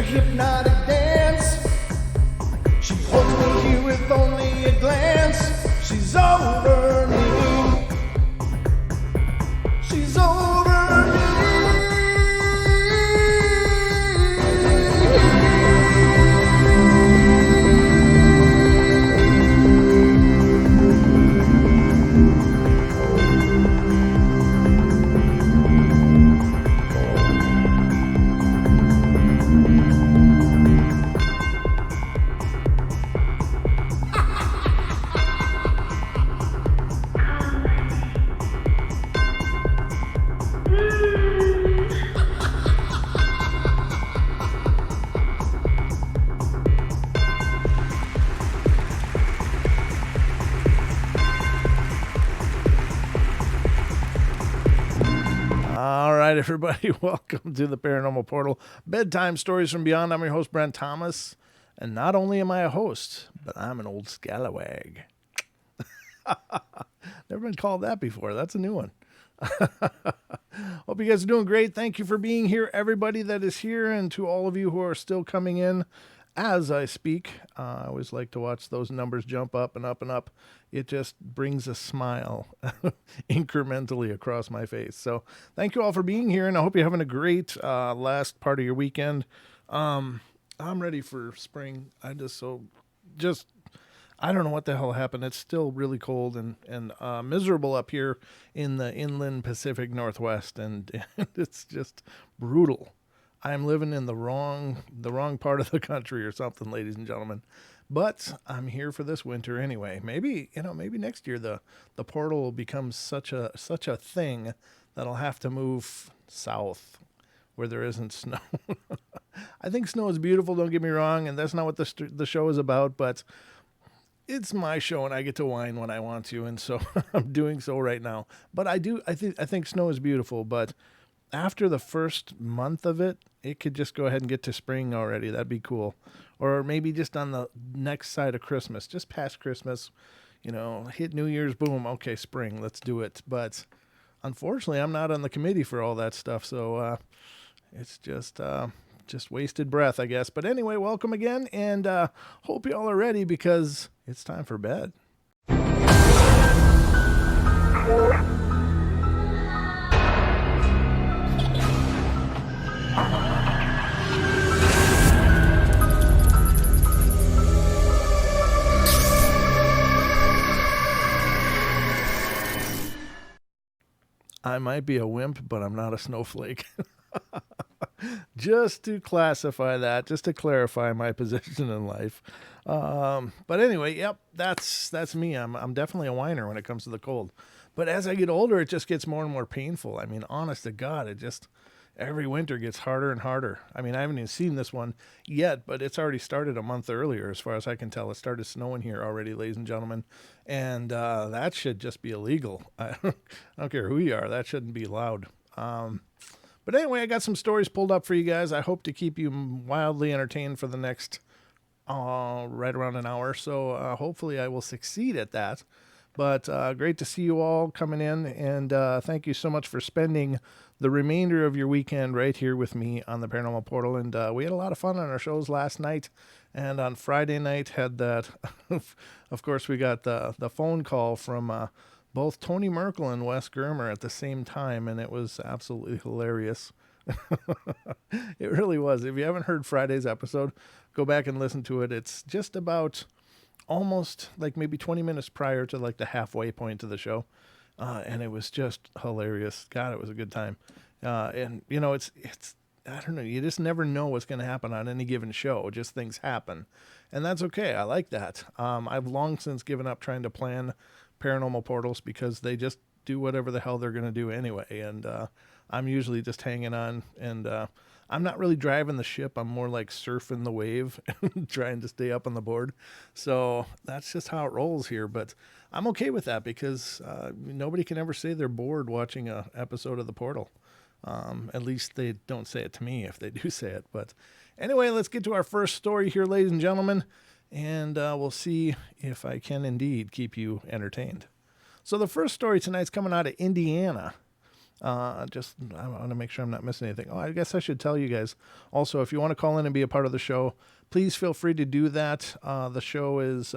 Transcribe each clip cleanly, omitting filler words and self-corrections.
her hypnotic dance. She holds me here with only a glance. She's over me. She's over me. All right, everybody, welcome to the Paranormal Portal, Bedtime Stories from Beyond. I'm your host, Brent Thomas, and not only am I a host, but I'm an old scalawag. Never been called that before. That's a new one. Hope you guys are doing great. Thank you for being here, everybody that is here, and to all of you who are still coming in as I speak. I always like to watch those numbers jump up and up and up. It just brings a smile incrementally across my face. So thank you all for being here, and I hope you're having a great last part of your weekend. I'm ready for spring. I don't know what the hell happened. It's still really cold and miserable up here in the inland Pacific Northwest, and it's just brutal. I'm living in the wrong part of the country or something, ladies and gentlemen. But I'm here for this winter anyway. Maybe next year the portal will become such a thing that I'll have to move south where there isn't snow. I think snow is beautiful, don't get me wrong, and that's not what the show is about, but it's my show and I get to whine when I want to, and so I'm doing so right now. But I think snow is beautiful, but after the first month of it, it could just go ahead and get to spring already. That'd be cool. Or maybe just on the next side of Christmas, just past Christmas, hit New Year's, boom, okay, spring, let's do it. But unfortunately, I'm not on the committee for all that stuff, so it's just wasted breath, I guess. But anyway, welcome again, and hope you all are ready because it's time for bed. I might be a wimp, but I'm not a snowflake. Just to classify that, just to clarify my position in life. But anyway, yep, that's me. I'm definitely a whiner when it comes to the cold. But as I get older, it just gets more and more painful. I mean, honest to God, every winter gets harder and harder. I mean, I haven't even seen this one yet, but it's already started a month earlier, as far as I can tell. It started snowing here already, ladies and gentlemen, and that should just be illegal. I don't care who you are. That shouldn't be allowed. But anyway, I got some stories pulled up for you guys. I hope to keep you wildly entertained for the next right around an hour. So hopefully I will succeed at that. But great to see you all coming in, and thank you so much for spending the remainder of your weekend right here with me on the Paranormal Portal. And we had a lot of fun on our shows last night, and on Friday night had that. Of course, we got the phone call from both Tony Merkel and Wes Germer at the same time, and it was absolutely hilarious. It really was. If you haven't heard Friday's episode, go back and listen to it. It's just about almost like maybe 20 minutes prior to like the halfway point of the show. And it was just hilarious. God, it was a good time. And it's, I don't know, you just never know what's going to happen on any given show. Just things happen. And that's okay. I like that. I've long since given up trying to plan paranormal portals because they just do whatever the hell they're going to do anyway. And I'm usually just hanging on, and I'm not really driving the ship. I'm more like surfing the wave, trying to stay up on the board. So that's just how it rolls here. But I'm okay with that because nobody can ever say they're bored watching a episode of The Portal. At least they don't say it to me if they do say it. But anyway, let's get to our first story here, ladies and gentlemen, and we'll see if I can indeed keep you entertained. So the first story tonight's coming out of Indiana. Just I want to make sure I'm not missing anything. Oh, I guess I should tell you guys also, if you want to call in and be a part of the show, please feel free to do that. The show is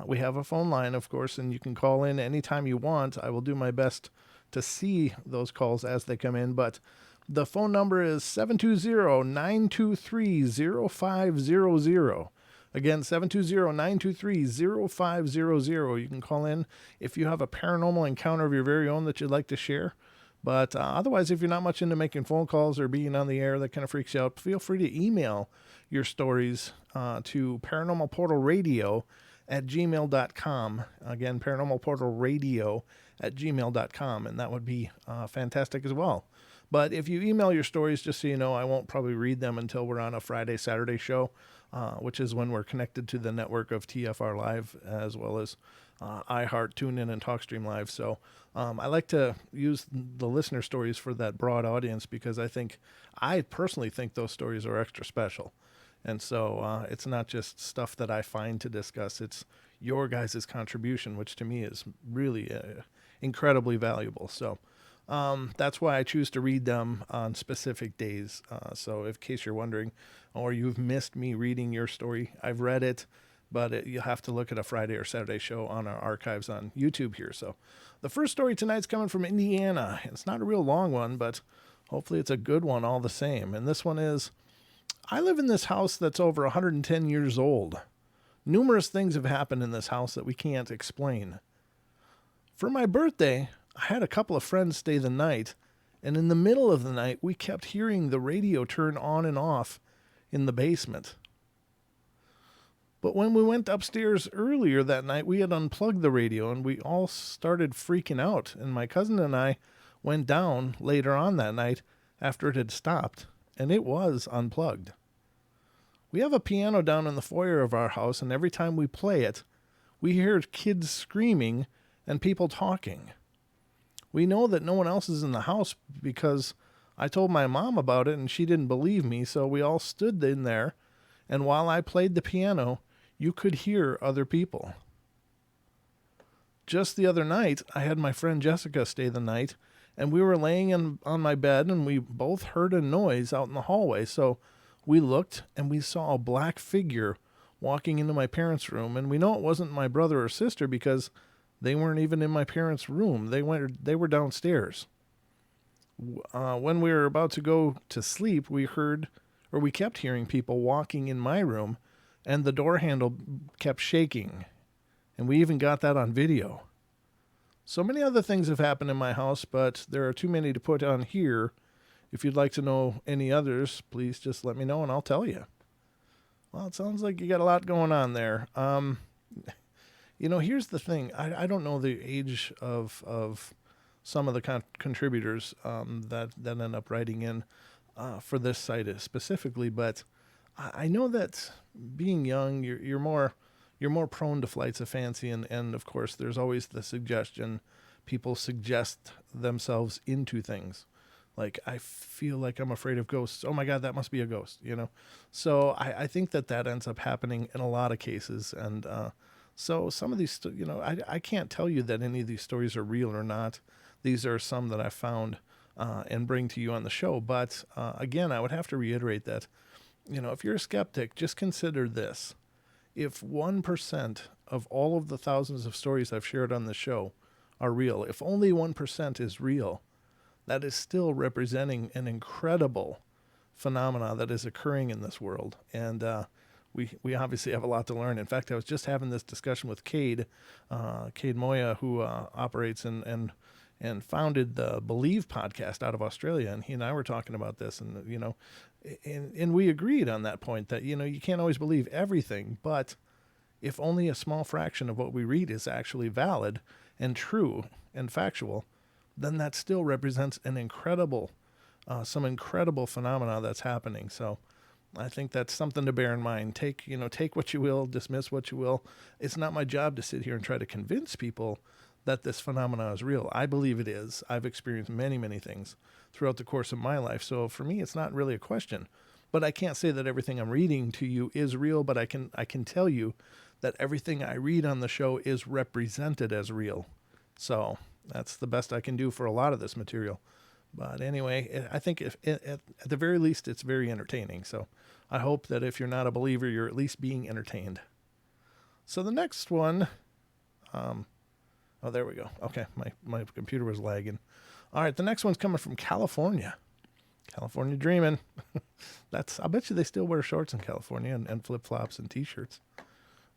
we have a phone line, of course, and you can call in anytime you want. I will do my best to see those calls as they come in, but the phone number is 720-923-0500. Again, 720-923-0500. You can call in if you have a paranormal encounter of your very own that you'd like to share. But otherwise, if you're not much into making phone calls or being on the air, that kind of freaks you out, feel free to email your stories to paranormalportalradio@gmail.com. Again, paranormalportalradio@gmail.com, and that would be fantastic as well. But if you email your stories, just so you know, I won't probably read them until we're on a Friday, Saturday show, which is when we're connected to the network of TFR Live, as well as iHeart, TuneIn, and TalkStream Live. So I like to use the listener stories for that broad audience because I personally think those stories are extra special. And so it's not just stuff that I find to discuss. It's your guys' contribution, which to me is really incredibly valuable. So that's why I choose to read them on specific days. So in case you're wondering, or you've missed me reading your story, I've read it, but you'll have to look at a Friday or Saturday show on our archives on YouTube here. So the first story tonight's coming from Indiana. It's not a real long one, but hopefully it's a good one all the same. And this one is, I live in this house that's over 110 years old. Numerous things have happened in this house that we can't explain. For my birthday, I had a couple of friends stay the night, and in the middle of the night, we kept hearing the radio turn on and off in the basement. But when we went upstairs earlier that night, we had unplugged the radio, and we all started freaking out, and my cousin and I went down later on that night after it had stopped, and it was unplugged. We have a piano down in the foyer of our house, and every time we play it, we hear kids screaming and people talking. We know that no one else is in the house because I told my mom about it and she didn't believe me, so we all stood in there, and while I played the piano, you could hear other people. Just the other night, I had my friend Jessica stay the night, and we were laying on my bed, and we both heard a noise out in the hallway, so we looked, and we saw a black figure walking into my parents' room, and we know it wasn't my brother or sister because they weren't even in my parents' room. They were downstairs. When we were about to go to sleep, we kept hearing people walking in my room, and the door handle kept shaking. And we even got that on video. So many other things have happened in my house, but there are too many to put on here. If you'd like to know any others, please just let me know and I'll tell you. Well, it sounds like you got a lot going on there. Here's the thing. I don't know the age of some of the contributors that end up writing in for this site specifically, but I know that being young, you're more prone to flights of fancy, and of course, there's always the suggestion. People suggest themselves into things. Like, I feel like I'm afraid of ghosts. Oh my God, that must be a ghost, So I think that ends up happening in a lot of cases, and so some of these, I can't tell you that any of these stories are real or not. These are some that I found and bring to you on the show. But again, I would have to reiterate that, if you're a skeptic, just consider this. If 1% of all of the thousands of stories I've shared on the show are real, if only 1% is real, that is still representing an incredible phenomena that is occurring in this world. And we obviously have a lot to learn. In fact, I was just having this discussion with Cade Moya, who operates and founded the Believe podcast out of Australia, and he and I were talking about this, and and we agreed on that point that you can't always believe everything, but if only a small fraction of what we read is actually valid and true and factual, then that still represents an incredible, some incredible phenomena that's happening. So I think that's something to bear in mind. Take what you will, dismiss what you will. It's not my job to sit here and try to convince people that this phenomena is real. I believe it is. I've experienced many, many things throughout the course of my life. So for me, it's not really a question. But I can't say that everything I'm reading to you is real, but I can tell you that everything I read on the show is represented as real. So That's the best I can do for a lot of this material. But anyway, I think at the very least, it's very entertaining. So I hope that if you're not a believer, you're at least being entertained. So the next one, oh, there we go. Okay, my computer was lagging. All right, the next one's coming from California. California dreaming. I bet you they still wear shorts in California and flip-flops and T-shirts.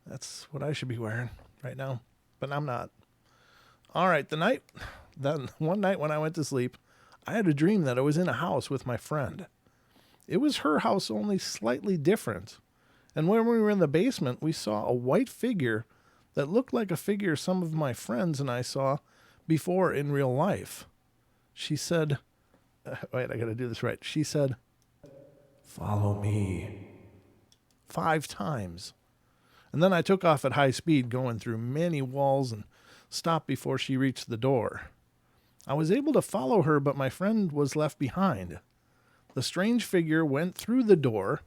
That's what I should be wearing right now, but I'm not. All right, then one night when I went to sleep, I had a dream that I was in a house with my friend. It was her house, only slightly different. And when we were in the basement, we saw a white figure that looked like a figure some of my friends and I saw before in real life. She said, wait, I got to do this right. She said, "Follow me," 5 times. And then I took off at high speed, going through many walls and stopped before she reached the door. I was able to follow her, but my friend was left behind. The strange figure went through the door,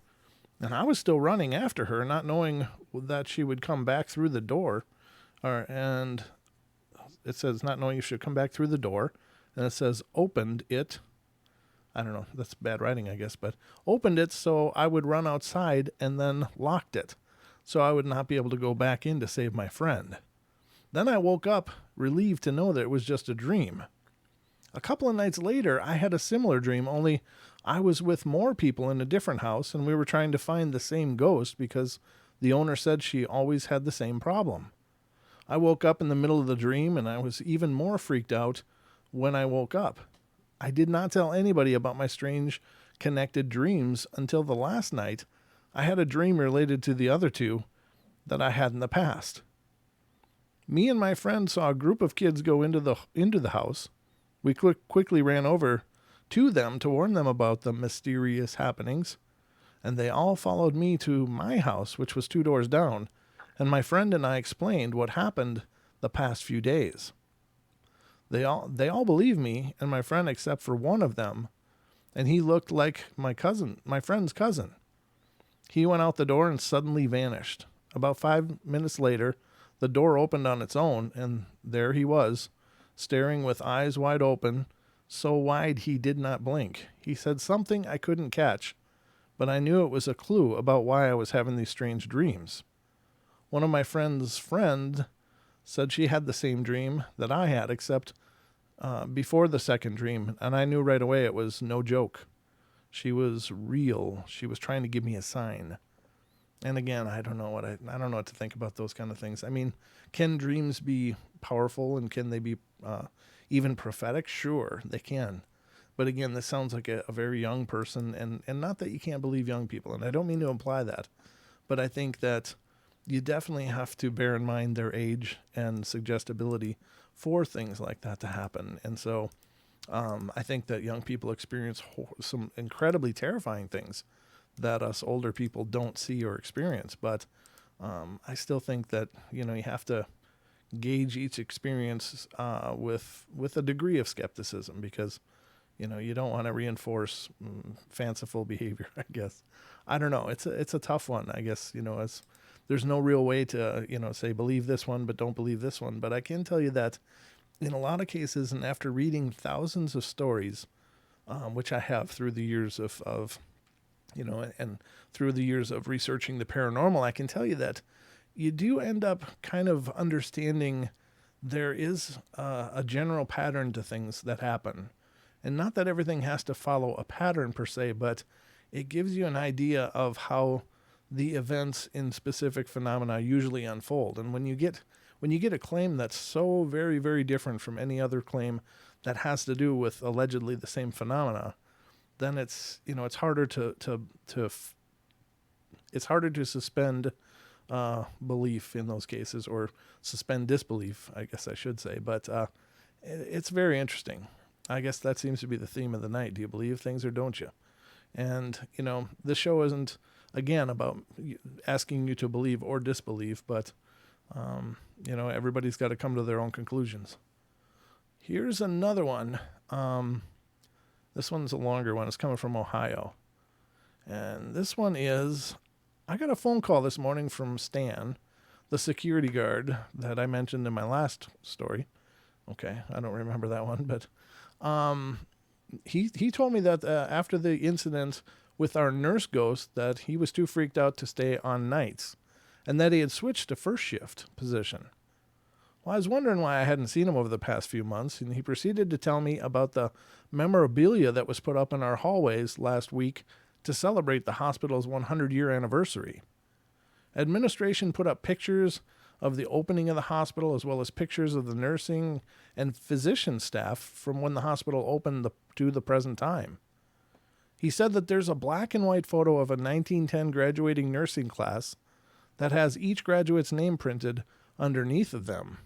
and I was still running after her, not knowing that she would come back through the door. And it says, not knowing if she would come back through the door. And it says, opened it. I don't know, that's bad writing, I guess, but opened it so I would run outside and then locked it, so I would not be able to go back in to save my friend. Then I woke up, relieved to know that it was just a dream. A couple of nights later, I had a similar dream, only I was with more people in a different house, and we were trying to find the same ghost because the owner said she always had the same problem. I woke up in the middle of the dream, and I was even more freaked out when I woke up. I did not tell anybody about my strange connected dreams until the last night. I had a dream related to the other 2 that I had in the past. Me and my friend saw a group of kids go into the house. We quickly ran over to them to warn them about the mysterious happenings, and they all followed me to my house, which was 2 doors down, and my friend and I explained what happened the past few days. They all believed me and my friend except for one of them, and he looked like my friend's cousin. He went out the door and suddenly vanished. About 5 minutes later, the door opened on its own, and there he was, staring with eyes wide open, so wide he did not blink. He said something I couldn't catch, but I knew it was a clue about why I was having these strange dreams. One of my friend's friend said she had the same dream that I had, except before the second dream, and I knew right away it was no joke. She was real. She was trying to give me a sign. And again, I don't know what to think about those kind of things. I mean, can dreams be powerful, and can they be even prophetic? Sure, they can. But again, this sounds like a very young person, and not that you can't believe young people, and I don't mean to imply that, but I think that you definitely have to bear in mind their age and suggestibility for things like that to happen. And so I think that young people experience some incredibly terrifying things that us older people don't see or experience. But I still think that, you have to gauge each experience with a degree of skepticism, because, you don't want to reinforce fanciful behavior, I guess. I don't know. It's a tough one, I guess, as there's no real way to, say believe this one, but don't believe this one. But I can tell you that in a lot of cases, and after reading thousands of stories, which I have through the years of and through the years of researching the paranormal, I can tell you that you do end up kind of understanding there is a general pattern to things that happen. And not that everything has to follow a pattern per se, but it gives you an idea of how the events in specific phenomena usually unfold. And when you get a claim that's so very, very different from any other claim that has to do with allegedly the same phenomena, then it's harder it's harder to suspend belief in those cases, or suspend disbelief, I guess I should say. But it's very interesting. I guess that seems to be the theme of the night. Do you believe things or don't you? And, this show isn't, again, about asking you to believe or disbelieve, but, everybody's got to come to their own conclusions. Here's another one. This one's a longer one. It's coming from Ohio. And this one is, I got a phone call this morning from Stan, the security guard that I mentioned in my last story, Okay, I don't remember that one, but um, he told me that after the incident with our nurse ghost, that he was too freaked out to stay on nights, and that he had switched to first shift position. Well, I was wondering why I hadn't seen him over the past few months, and he proceeded to tell me about the memorabilia that was put up in our hallways last week to celebrate the hospital's 100-year anniversary. Administration put up pictures of the opening of the hospital, as well as pictures of the nursing and physician staff from when the hospital opened to the present time. He said that there's a black and white photo of a 1910 graduating nursing class that has each graduate's name printed underneath of them.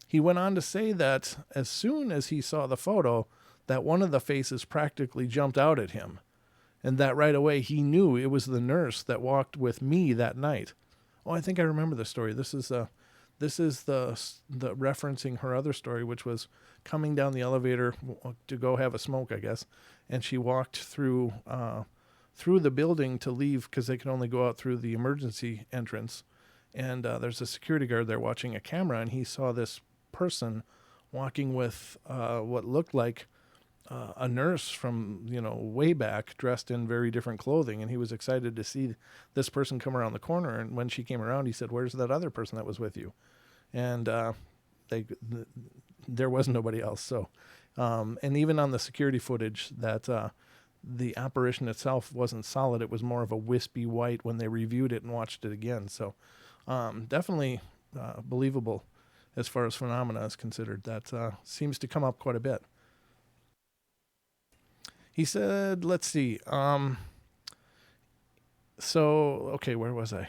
He went on to say that as soon as he saw the photo, that one of the faces practically jumped out at him, and that right away he knew it was the nurse that walked with me that night. Oh, I think I remember the story. This is the referencing her other story, which was coming down the elevator to go have a smoke, I guess, and she walked through the building to leave because they could only go out through the emergency entrance. And there's a security guard there watching a camera, and he saw this person walking with what looked like a nurse from, way back, dressed in very different clothing. And he was excited to see this person come around the corner. And when she came around, he said, "Where's that other person that was with you?" And there was nobody else. So, and even on the security footage, that the apparition itself wasn't solid. It was more of a wispy white when they reviewed it and watched it again. So definitely believable as far as phenomena is considered. That seems to come up quite a bit. He said, let's see. Okay, where was I?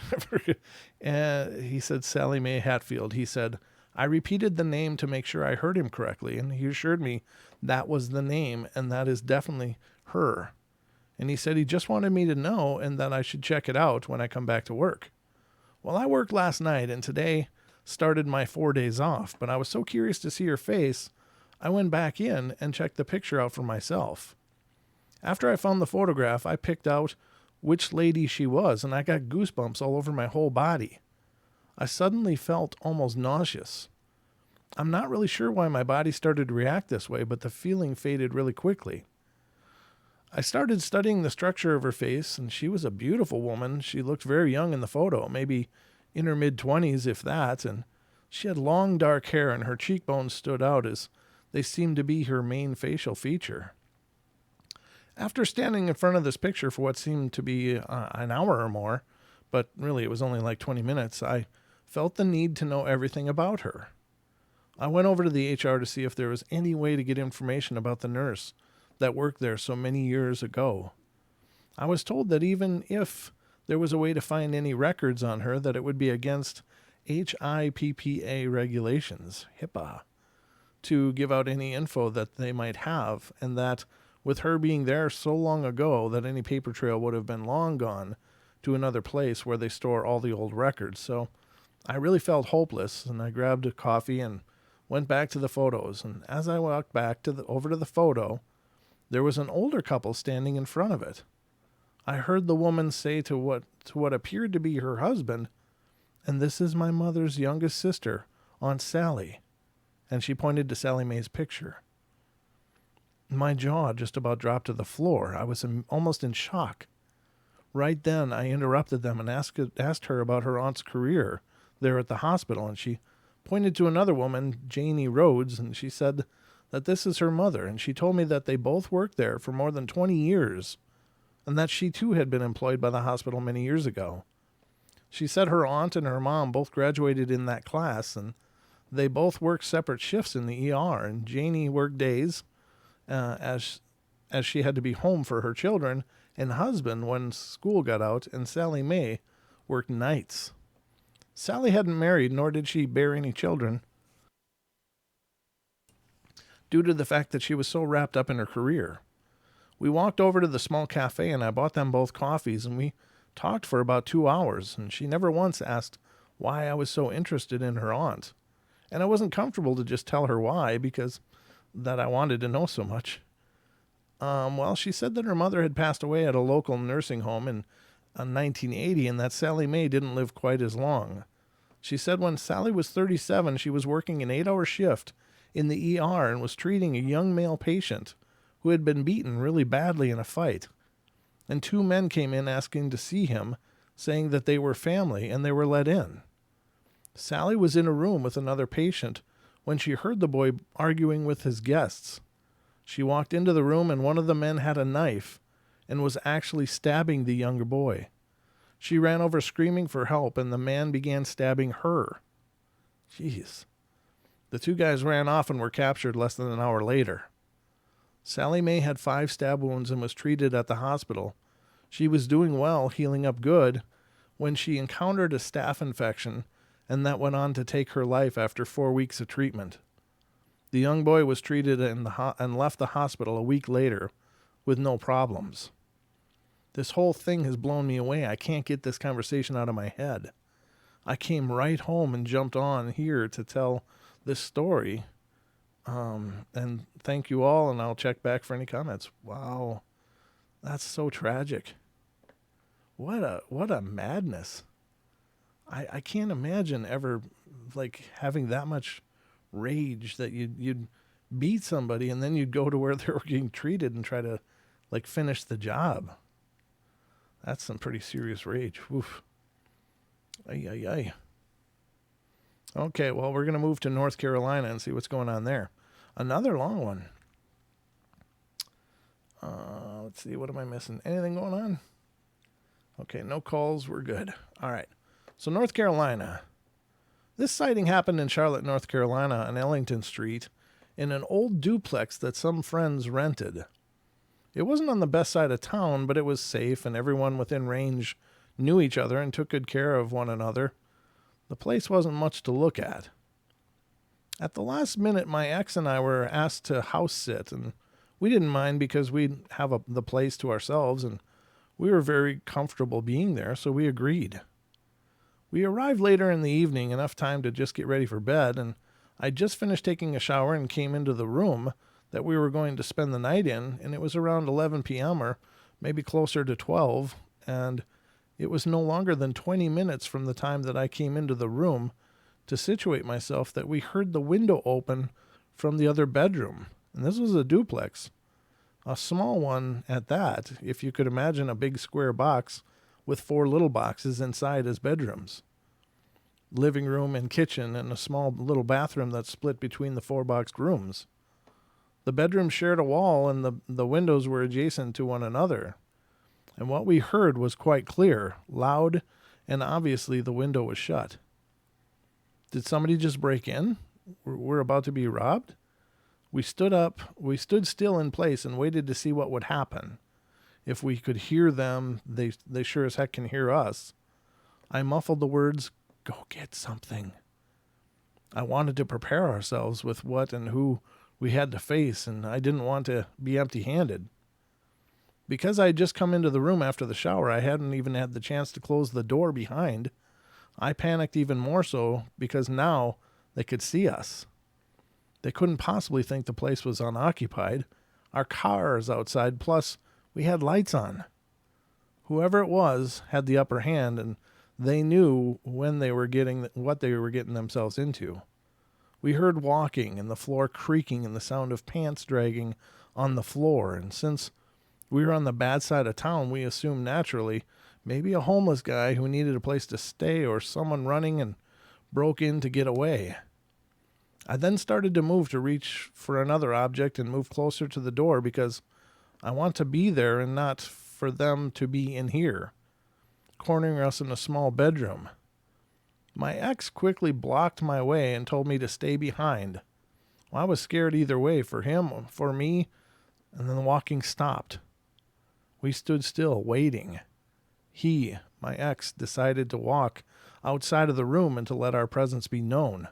He said Sally Mae Hatfield. He said, I repeated the name to make sure I heard him correctly, and he assured me that was the name, and that is definitely her. And he said he just wanted me to know and that I should check it out when I come back to work. Well, I worked last night, and today started my 4 days off, but I was so curious to see her face, I went back in and checked the picture out for myself. After I found the photograph, I picked out which lady she was, and I got goosebumps all over my whole body. I suddenly felt almost nauseous. I'm not really sure why my body started to react this way, but the feeling faded really quickly. I started studying the structure of her face, and she was a beautiful woman. She looked very young in the photo, maybe in her mid-20s, if that, and she had long dark hair, and her cheekbones stood out as they seemed to be her main facial feature. After standing in front of this picture for what seemed to be an hour or more, but really it was only like 20 minutes, I felt the need to know everything about her. I went over to the HR to see if there was any way to get information about the nurse that worked there so many years ago. I was told that even if there was a way to find any records on her, that it would be against HIPAA regulations, HIPAA, to give out any info that they might have, and that with her being there so long ago, that any paper trail would have been long gone to another place where they store all the old records. So I really felt hopeless, and I grabbed a coffee and went back to the photos. And as I walked back over to the photo, there was an older couple standing in front of it. I heard the woman say to what appeared to be her husband, "And this is my mother's youngest sister, Aunt Sally." And she pointed to Sally Mae's picture. My jaw just about dropped to the floor. I was almost in shock. Right then, I interrupted them and asked her about her aunt's career there at the hospital, and she pointed to another woman, Janie Rhodes, and she said that this is her mother, and she told me that they both worked there for more than 20 years, and that she too had been employed by the hospital many years ago. She said her aunt and her mom both graduated in that class, and they both worked separate shifts in the ER, and Janie worked days, as she had to be home for her children and husband when school got out, and Sally Mae worked nights. Sally hadn't married, nor did she bear any children, due to the fact that she was so wrapped up in her career. We walked over to the small cafe, and I bought them both coffees, and we talked for about 2 hours, and she never once asked why I was so interested in her aunt. And I wasn't comfortable to just tell her why, because that I wanted to know so much. Well, she said that her mother had passed away at a local nursing home in 1980, and that Sally Mae didn't live quite as long. She said when Sally was 37, she was working an 8-hour shift in the ER and was treating a young male patient who had been beaten really badly in a fight. And 2 men came in asking to see him, saying that they were family, and they were let in. Sally was in a room with another patient when she heard the boy arguing with his guests. She walked into the room, and one of the men had a knife and was actually stabbing the younger boy. She ran over screaming for help, and the man began stabbing her. Jeez. The 2 guys ran off and were captured less than an hour later. Sally Mae had 5 stab wounds and was treated at the hospital. She was doing well, healing up good, when she encountered a staph infection, and that went on to take her life after 4 weeks of treatment. The young boy was treated and left the hospital a week later with no problems. This whole thing has blown me away. I can't get this conversation out of my head. I came right home and jumped on here to tell this story. And thank you all, and I'll check back for any comments. Wow, that's so tragic. What a madness. I can't imagine ever having that much rage that you'd beat somebody and then you'd go to where they were getting treated and try to finish the job. That's some pretty serious rage. Oof. Ay, ay, ay. Okay, well, we're going to move to North Carolina and see what's going on there. Another long one. Let's see, what am I missing? Anything going on? Okay, no calls. We're good. All right. So North Carolina. This sighting happened in Charlotte, North Carolina on Ellington Street in an old duplex that some friends rented. It wasn't on the best side of town, but it was safe, and everyone within range knew each other and took good care of one another. The place wasn't much to look at. At the last minute, my ex and I were asked to house sit, and we didn't mind because we'd have the place to ourselves, and we were very comfortable being there, so we agreed. We arrived later in the evening, enough time to just get ready for bed, and I'd just finished taking a shower and came into the room that we were going to spend the night in, and it was around 11 p.m. or maybe closer to 12, and it was no longer than 20 minutes from the time that I came into the room to situate myself that we heard the window open from the other bedroom. And this was a duplex, a small one at that, if you could imagine a big square box with 4 little boxes inside as bedrooms. Living room and kitchen and a small little bathroom that's split between the 4-boxed rooms. The bedrooms shared a wall and the windows were adjacent to one another. And what we heard was quite clear, loud, and obviously the window was shut. Did somebody just break in? We're about to be robbed? We stood still in place and waited to see what would happen. If we could hear them, they sure as heck can hear us. I muffled the words, "Go get something." I wanted to prepare ourselves with what and who we had to face, and I didn't want to be empty-handed. Because I had just come into the room after the shower, I hadn't even had the chance to close the door behind. I panicked even more so because now they could see us. They couldn't possibly think the place was unoccupied. Our car is outside, plus we had lights on. Whoever it was had the upper hand, and they knew what they were getting themselves into. We heard walking and the floor creaking and the sound of pants dragging on the floor, and since we were on the bad side of town, we assumed naturally maybe a homeless guy who needed a place to stay or someone running and broke in to get away. I then started to move to reach for another object and move closer to the door because I want to be there and not for them to be in here, cornering us in a small bedroom. My ex quickly blocked my way and told me to stay behind. Well, I was scared either way, for him, for me, and then the walking stopped. We stood still, waiting. He, my ex, decided to walk outside of the room and to let our presence be known.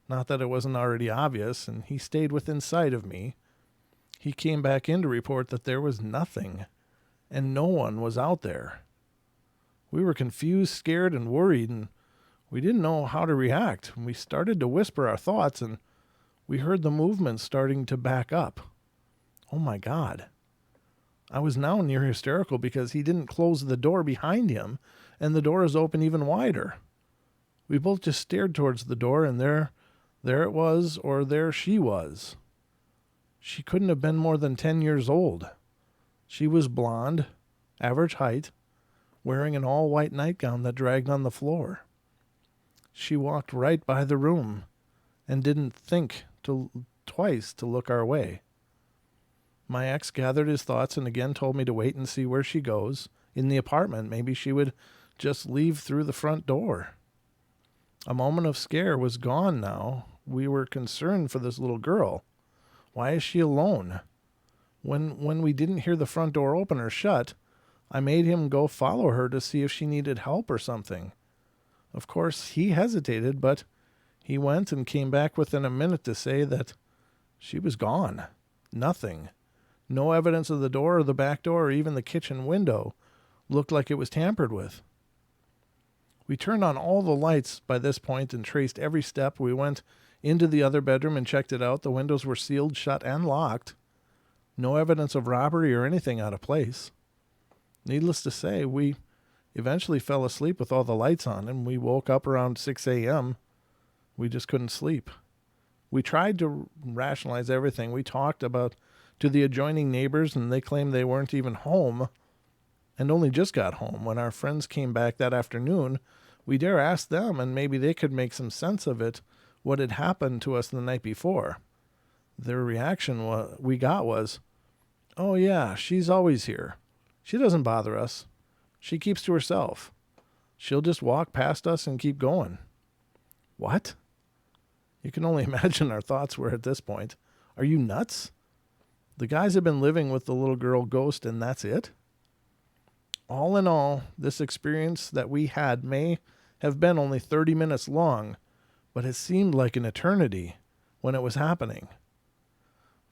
Not that it wasn't already obvious, and he stayed within sight of me. He came back in to report that there was nothing, and no one was out there. We were confused, scared, and worried, and we didn't know how to react. We started to whisper our thoughts, and we heard the movement starting to back up. Oh my God. I was now near hysterical because he didn't close the door behind him, and the door is open even wider. We both just stared towards the door, and there There it was, or there she was. She couldn't have been more than 10 years old. She was blonde, average height, wearing an all-white nightgown that dragged on the floor. She walked right by the room and didn't think twice to look our way. My ex gathered his thoughts and again told me to wait and see where she goes. In the apartment, maybe she would just leave through the front door. A moment of scare was gone now. We were concerned for this little girl. Why is she alone? When we didn't hear the front door open or shut, I made him go follow her to see if she needed help or something. Of course, he hesitated, but he went and came back within a minute to say that she was gone. Nothing. No evidence of the door or the back door or even the kitchen window looked like it was tampered with. We turned on all the lights by this point and traced every step. We went into the other bedroom and checked it out. The windows were sealed shut and locked. No evidence of robbery or anything out of place. Needless to say, we eventually fell asleep with all the lights on, and we woke up around 6 a.m. We just couldn't sleep. We tried to rationalize everything. We talked to the adjoining neighbors, and they claimed they weren't even home and only just got home. When our friends came back that afternoon, we dare ask them, and maybe they could make some sense of it, what had happened to us the night before. Their reaction was, "Oh yeah, she's always here. She doesn't bother us. She keeps to herself. She'll just walk past us and keep going." What? You can only imagine our thoughts were at this point. Are you nuts? The guys have been living with the little girl ghost and that's it? All in all, this experience that we had may have been only 30 minutes long, but it seemed like an eternity when it was happening.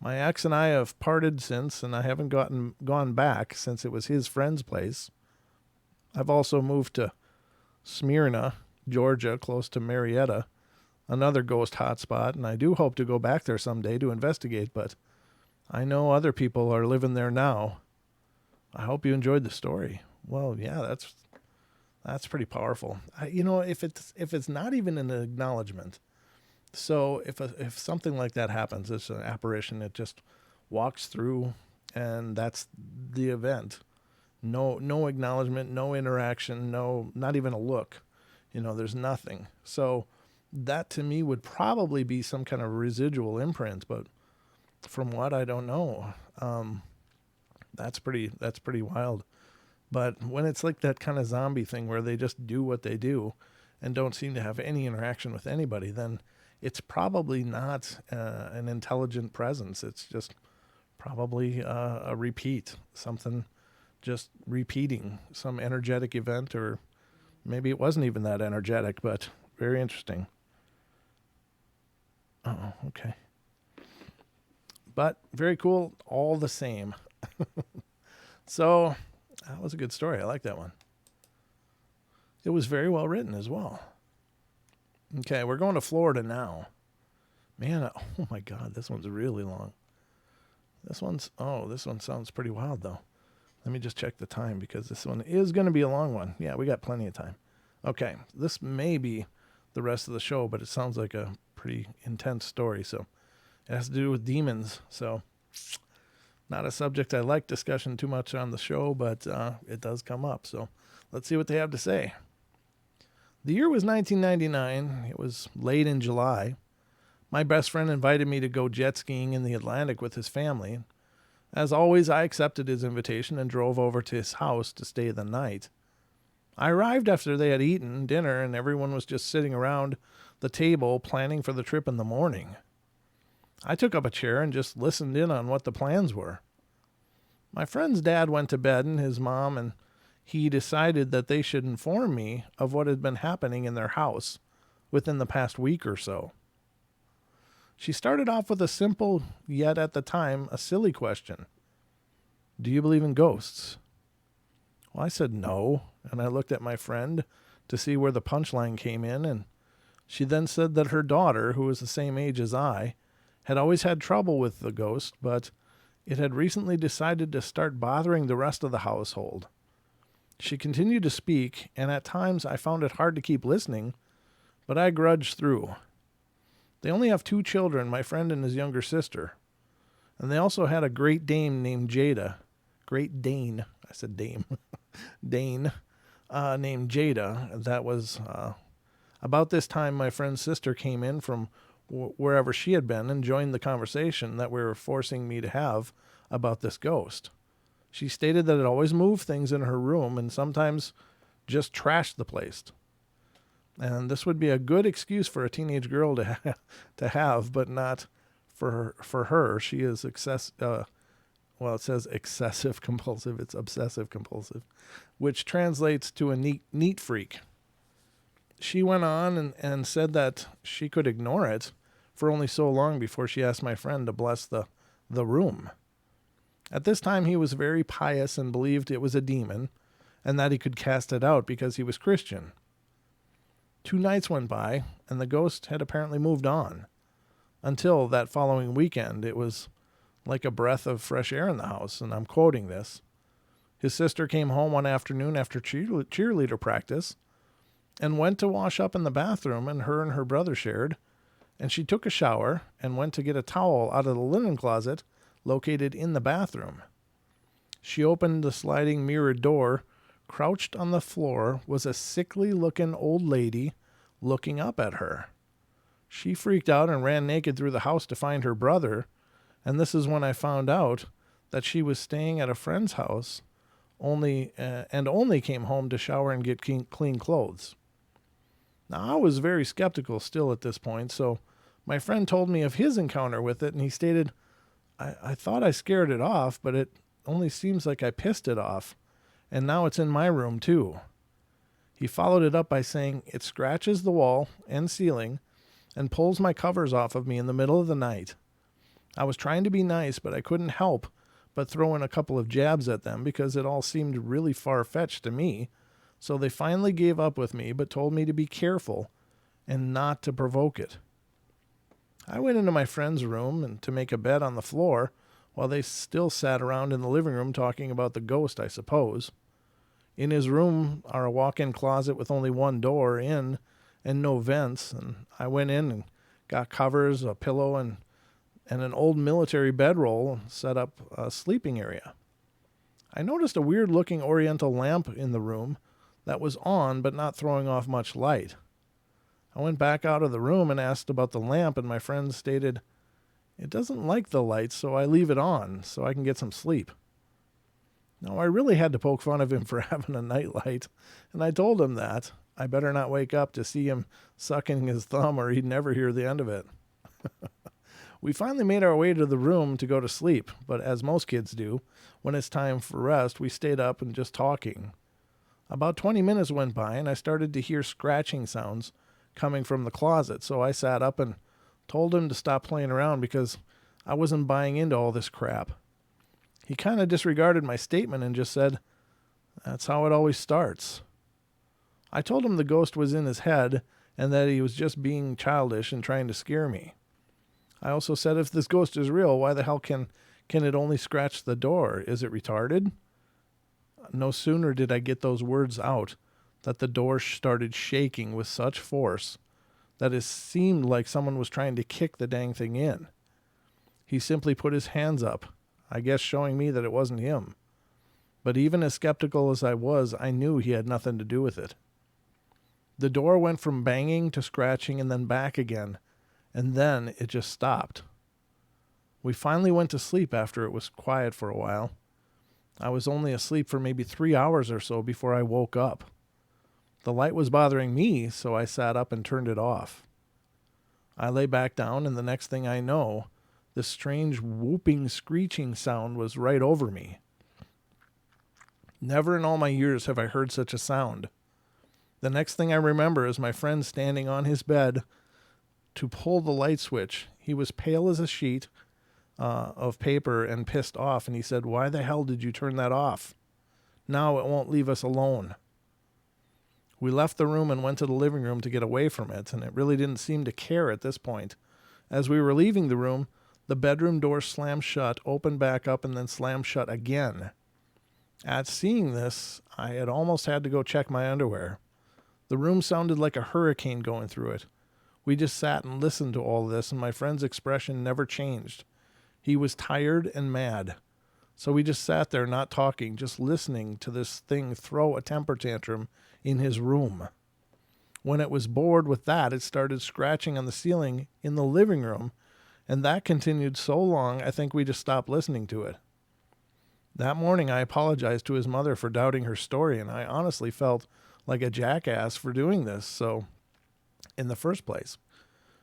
My ex and I have parted since, and I haven't gone back since it was his friend's place. I've also moved to Smyrna, Georgia, close to Marietta, another ghost hotspot, and I do hope to go back there someday to investigate, but I know other people are living there now. I hope you enjoyed the story. Well, yeah, that's pretty powerful. If it's not even an acknowledgement, so if something like that happens, it's an apparition. It just walks through, and that's the event. No acknowledgement, no interaction, not even a look. There's nothing. So that to me would probably be some kind of residual imprint, but from what I don't know. That's pretty wild. But when it's like that kind of zombie thing where they just do what they do and don't seem to have any interaction with anybody, then it's probably not an intelligent presence. It's just probably a repeat, something just repeating, some energetic event, or maybe it wasn't even that energetic, but very interesting. Oh, okay. But very cool all the same. So that was a good story. I like that one. It was very well written as well. Okay, we're going to Florida now. Man, oh my God, this one's really long. This one sounds pretty wild though. Let me just check the time because this one is going to be a long one. Yeah, we got plenty of time. Okay, this may be the rest of the show, but it sounds like a pretty intense story. So it has to do with demons. So not a subject I like discussion too much on the show, but it does come up. So let's see what they have to say. The year was 1999. It was late in July. My best friend invited me to go jet skiing in the Atlantic with his family. As always, I accepted his invitation and drove over to his house to stay the night. I arrived after they had eaten dinner and everyone was just sitting around the table planning for the trip in the morning. I took up a chair and just listened in on what the plans were. My friend's dad went to bed and his mom and he decided that they should inform me of what had been happening in their house within the past week or so. She started off with a simple, yet at the time, a silly question. Do you believe in ghosts? Well, I said no, and I looked at my friend to see where the punchline came in, and she then said that her daughter, who was the same age as I, had always had trouble with the ghost, but it had recently decided to start bothering the rest of the household. She continued to speak, and at times I found it hard to keep listening, but I grudged through. They only have 2 children, my friend and his younger sister. And they also had a Great Dane named Jada. Great Dane. I said Dame. Dane. Named Jada. That was about this time my friend's sister came in from wherever she had been and joined the conversation that we were forcing me to have about this ghost. She stated that it always moved things in her room and sometimes just trashed the place. And this would be a good excuse for a teenage girl to have, but not for her. She is it says excessive compulsive. It's obsessive compulsive, which translates to a neat freak. She went on and said that she could ignore it for only so long before she asked my friend to bless the room. At this time, he was very pious and believed it was a demon and that he could cast it out because he was Christian. 2 nights went by, and the ghost had apparently moved on. Until that following weekend, it was like a breath of fresh air in the house, and I'm quoting this. His sister came home one afternoon after cheerleader practice and went to wash up in the bathroom, and her brother shared, and she took a shower and went to get a towel out of the linen closet located in the bathroom. She opened the sliding mirrored door. Crouched on the floor was a sickly-looking old lady looking up at her. She freaked out and ran naked through the house to find her brother, and this is when I found out that she was staying at a friend's house only came home to shower and get clean clothes. Now, I was very skeptical still at this point, so my friend told me of his encounter with it, and he stated, I thought I scared it off, but it only seems like I pissed it off. And now it's in my room, too. He followed it up by saying, it scratches the wall and ceiling and pulls my covers off of me in the middle of the night. I was trying to be nice, but I couldn't help but throw in a couple of jabs at them because it all seemed really far-fetched to me. So they finally gave up with me, but told me to be careful and not to provoke it. I went into my friend's room and to make a bed on the floor while they still sat around in the living room talking about the ghost, I suppose. In his room are a walk-in closet with only one door in and no vents, and I went in and got covers, a pillow, and an old military bedroll and set up a sleeping area. I noticed a weird-looking oriental lamp in the room that was on but not throwing off much light. I went back out of the room and asked about the lamp, and my friend stated, it doesn't like the light, so I leave it on so I can get some sleep. Now, I really had to poke fun of him for having a nightlight, and I told him that I better not wake up to see him sucking his thumb or he'd never hear the end of it. We finally made our way to the room to go to sleep, but as most kids do, when it's time for rest, we stayed up and just talking. About 20 minutes went by, and I started to hear scratching sounds coming from the closet, so I sat up and told him to stop playing around because I wasn't buying into all this crap. He kind of disregarded my statement and just said, that's how it always starts. I told him the ghost was in his head and that he was just being childish and trying to scare me. I also said, if this ghost is real, why the hell can it only scratch the door? Is it retarded? No sooner did I get those words out that the door started shaking with such force that it seemed like someone was trying to kick the dang thing in. He simply put his hands up, I guess showing me that it wasn't him. But even as skeptical as I was, I knew he had nothing to do with it. The door went from banging to scratching and then back again, and then it just stopped. We finally went to sleep after it was quiet for a while. I was only asleep for maybe 3 hours or so before I woke up. The light was bothering me, so I sat up and turned it off. I lay back down, and the next thing I know, this strange whooping, screeching sound was right over me. Never in all my years have I heard such a sound. The next thing I remember is my friend standing on his bed to pull the light switch. He was pale as a sheet of paper and pissed off, and he said, "Why the hell did you turn that off? Now it won't leave us alone." We left the room and went to the living room to get away from it, and it really didn't seem to care at this point. As we were leaving the room, the bedroom door slammed shut, opened back up, and then slammed shut again. At seeing this, I had almost had to go check my underwear. The room sounded like a hurricane going through it. We just sat and listened to all this, and my friend's expression never changed. He was tired and mad. So we just sat there not talking, just listening to this thing throw a temper tantrum in his room. When it was bored with that, it started scratching on the ceiling in the living room, and that continued so long, I think we just stopped listening to it. That morning, I apologized to his mother for doubting her story, and I honestly felt like a jackass for doing this, so in the first place.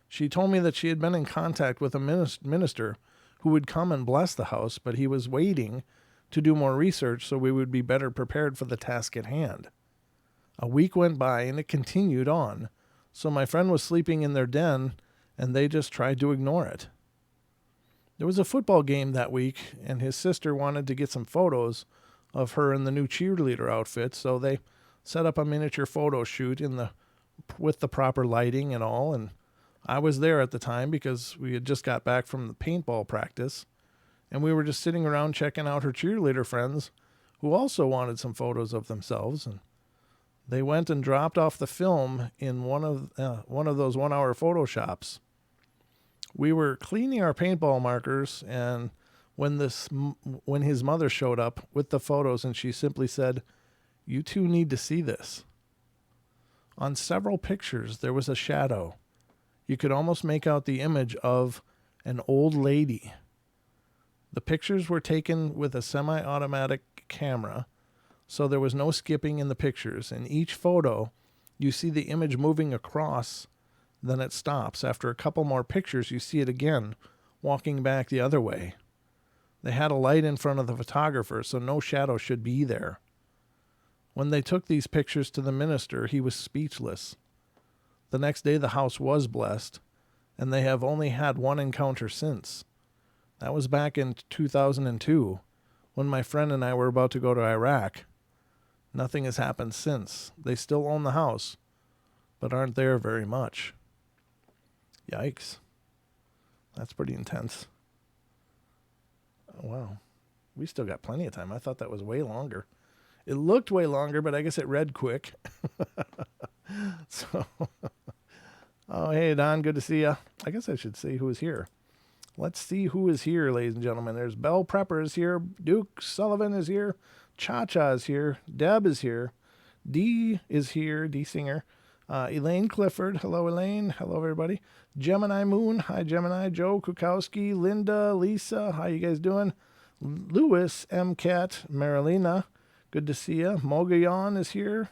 She told me that she had been in contact with a minister who would come and bless the house, but he was waiting to do more research so we would be better prepared for the task at hand. A week went by and it continued on, so my friend was sleeping in their den and they just tried to ignore it. There was a football game that week and his sister wanted to get some photos of her in the new cheerleader outfit, so they set up a miniature photo shoot with the proper lighting and all, and I was there at the time because we had just got back from the paintball practice, and we were just sitting around checking out her cheerleader friends who also wanted some photos of themselves, and they went and dropped off the film in one of those 1-hour photo shops. We were cleaning our paintball markers, and when his mother showed up with the photos, and she simply said, "You two need to see this." On several pictures, there was a shadow. You could almost make out the image of an old lady. The pictures were taken with a semi-automatic camera, so there was no skipping in the pictures. In each photo, you see the image moving across, then it stops. After a couple more pictures, you see it again, walking back the other way. They had a light in front of the photographer, so no shadow should be there. When they took these pictures to the minister, he was speechless. The next day, the house was blessed, and they have only had one encounter since. That was back in 2002, when my friend and I were about to go to Iraq. Nothing has happened since. They still own the house, but aren't there very much. Yikes. That's pretty intense. Oh, wow. We still got plenty of time. I thought that was way longer. It looked way longer, but I guess it read quick. So, oh, hey, Don, good to see you. I guess I should say who is here. Let's see who is here, ladies and gentlemen. There's Belle Prepper is here. Duke Sullivan is here. Cha-Cha is here. Deb is here. Dee is here. Dee Singer. Elaine Clifford. Hello, Elaine. Hello, everybody. Gemini Moon. Hi, Gemini. Joe Kukowski. Linda. Lisa. How you guys doing? Lewis M. Cat. Marilena. Good to see you. Mogayon is here.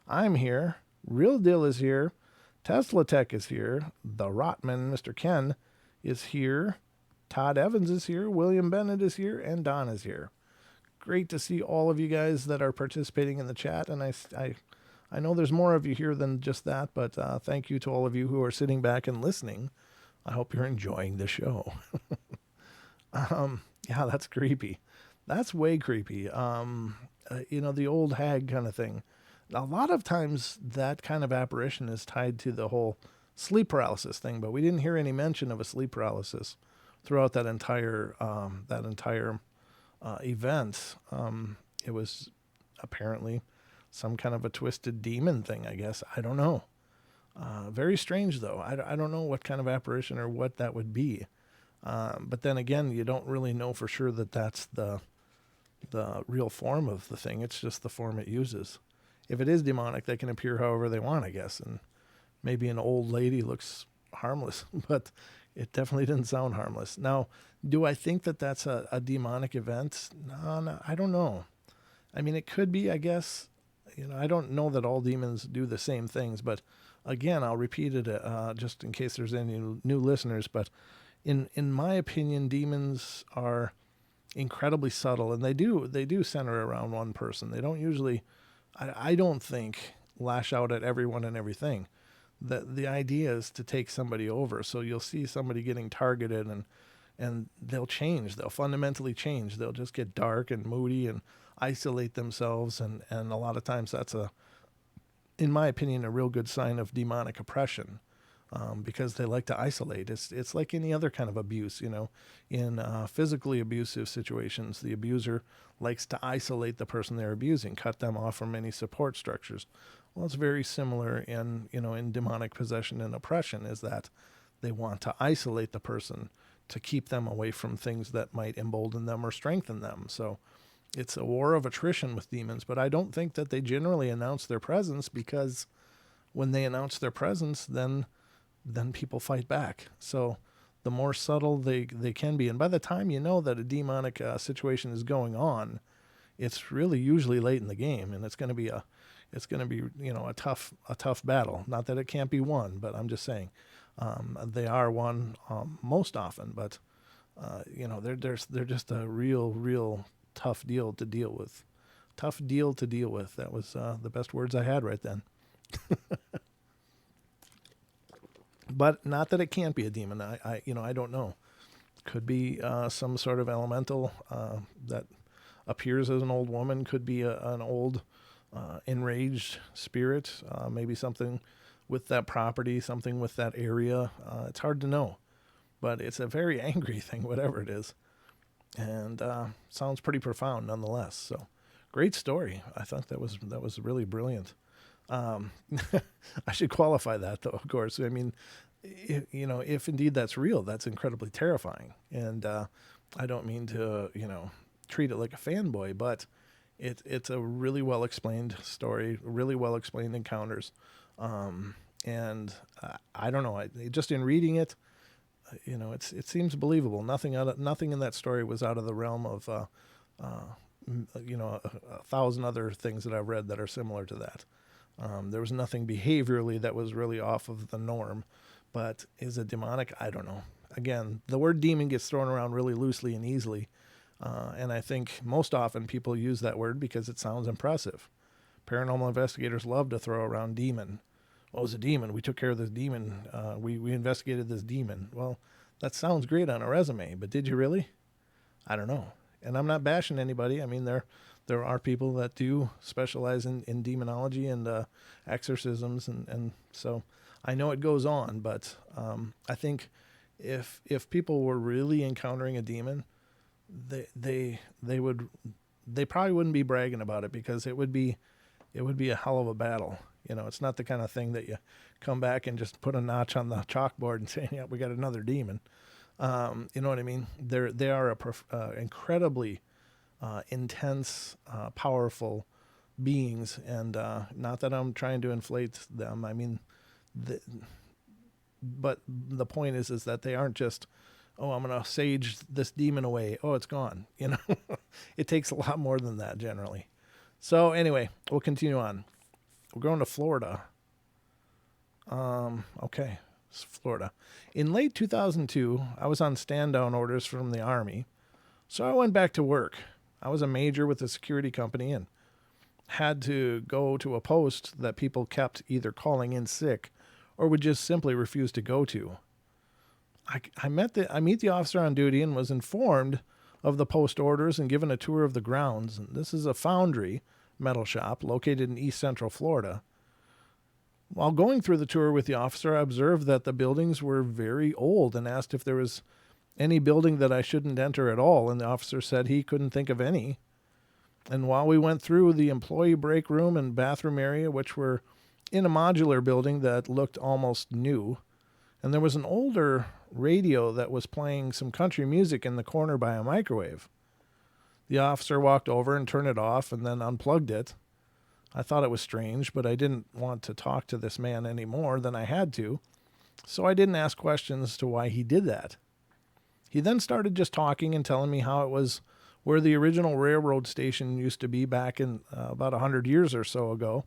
I'm here. Real Deal is here. Tesla Tech is here. The Rotman, Mr. Ken, is here. Todd Evans is here. William Bennett is here. And Don is here. Great to see all of you guys that are participating in the chat. And I know there's more of you here than just that, but thank you to all of you who are sitting back and listening. I hope you're enjoying the show. Yeah, that's creepy. That's way creepy. The old hag kind of thing. A lot of times that kind of apparition is tied to the whole sleep paralysis thing, but we didn't hear any mention of a sleep paralysis throughout that entire event. It was apparently some kind of a twisted demon thing, I guess. I don't know. Very strange, though. I don't know what kind of apparition or what that would be. But then again, you don't really know for sure that that's the real form of the thing. It's just the form it uses. If it is demonic, they can appear however they want, I guess. And maybe an old lady looks harmless, but it definitely didn't sound harmless. Now, do I think that that's a demonic event? No, I don't know. I mean, it could be, I guess. I don't know that all demons do the same things, but again, I'll repeat it just in case there's any new listeners. But in my opinion, demons are incredibly subtle, and they do center around one person. They don't usually, I don't think, lash out at everyone and everything. The idea is to take somebody over. So you'll see somebody getting targeted, and they'll change. They'll fundamentally change. They'll just get dark and moody and isolate themselves, and a lot of times that's in my opinion, a real good sign of demonic oppression. Because they like to isolate. It's like any other kind of abuse, in physically abusive situations, the abuser likes to isolate the person they're abusing, cut them off from any support structures. Well, it's very similar in demonic possession and oppression, is that they want to isolate the person to keep them away from things that might embolden them or strengthen them. So it's a war of attrition with demons, but I don't think that they generally announce their presence, because when they announce their presence, then people fight back. So the more subtle they can be, and by the time you know that a demonic situation is going on, it's really usually late in the game, and it's going to be a tough battle. Not that it can't be won, but I'm just saying they are won most often. But they're just a real tough deal to deal with. Tough deal to deal with. That was the best words I had right then. But not that it can't be a demon. I don't know. Could be some sort of elemental that appears as an old woman. Could be an old enraged spirit. Maybe something with that property, something with that area. It's hard to know, but it's a very angry thing, whatever it is, and sounds pretty profound nonetheless. So, great story. I thought that was really brilliant. I should qualify that, though, of course. I mean, if indeed that's real, that's incredibly terrifying. And I don't mean to, treat it like a fanboy, but it's a really well-explained story, really well-explained encounters. And I don't know, just in reading it, it seems believable. Nothing in that story was out of the realm of, a thousand other things that I've read that are similar to that. There was nothing behaviorally that was really off of the norm, but is it demonic? I don't know. Again, the word demon gets thrown around really loosely and easily, and I think most often people use that word because it sounds impressive. Paranormal investigators love to throw around demon. Well, it was a demon. We took care of this demon. We investigated this demon. Well, that sounds great on a resume, but did you really? I don't know. And I'm not bashing anybody. I mean, there are people that do specialize in demonology and exorcisms, and so I know it goes on. But I think if people were really encountering a demon, they probably wouldn't be bragging about it, because it would be a hell of a battle. It's not the kind of thing that you come back and just put a notch on the chalkboard and say, "Yeah, we got another demon." You know what I mean? They are incredibly intense, powerful beings, and not that I'm trying to inflate them. I mean, but the point is that they aren't just, "Oh, I'm going to sage this demon away. Oh, it's gone." It takes a lot more than that generally. So anyway, we'll continue on. We're going to Florida. Okay. Florida. In late 2002, I was on stand-down orders from the Army, so I went back to work. I was a major with a security company and had to go to a post that people kept either calling in sick or would just simply refuse to go to. I meet the officer on duty and was informed of the post orders and given a tour of the grounds. And this is a foundry metal shop located in East Central Florida. While going through the tour with the officer, I observed that the buildings were very old and asked if there was any building that I shouldn't enter at all, and the officer said he couldn't think of any. And while we went through the employee break room and bathroom area, which were in a modular building that looked almost new, and there was an older radio that was playing some country music in the corner by a microwave. The officer walked over and turned it off and then unplugged it. I thought it was strange, but I didn't want to talk to this man any more than I had to, so I didn't ask questions to why he did that. He then started just talking and telling me how it was where the original railroad station used to be back in about 100 years or so ago,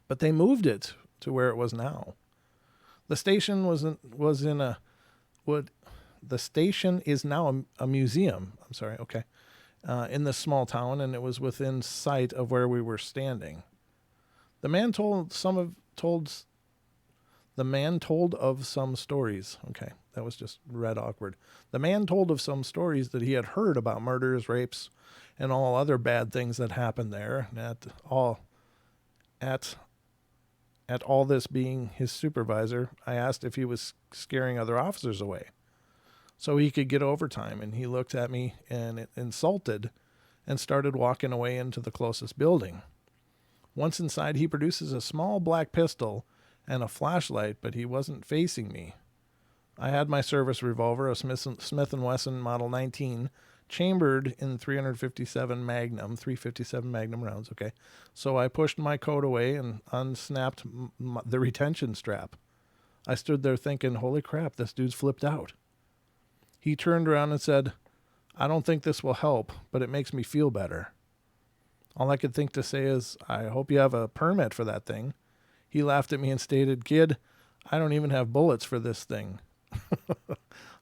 but they moved it to where it was now. The station the station is now a museum. I'm sorry. Okay. In this small town, and it was within sight of where we were standing. The man told of some stories. Okay, that was just read awkward. The man told of some stories that he had heard about murders, rapes, and all other bad things that happened there. At all this being his supervisor, I asked if he was scaring other officers away so he could get overtime, and he looked at me and insulted and started walking away into the closest building. Once inside, he produces a small black pistol and a flashlight, but he wasn't facing me. I had my service revolver, a Smith & Wesson Model 19, chambered in 357 Magnum rounds, okay? So I pushed my coat away and unsnapped the retention strap. I stood there thinking, holy crap, this dude's flipped out. He turned around and said, I don't think this will help, but it makes me feel better. All I could think to say is, I hope you have a permit for that thing. He laughed at me and stated, kid, I don't even have bullets for this thing.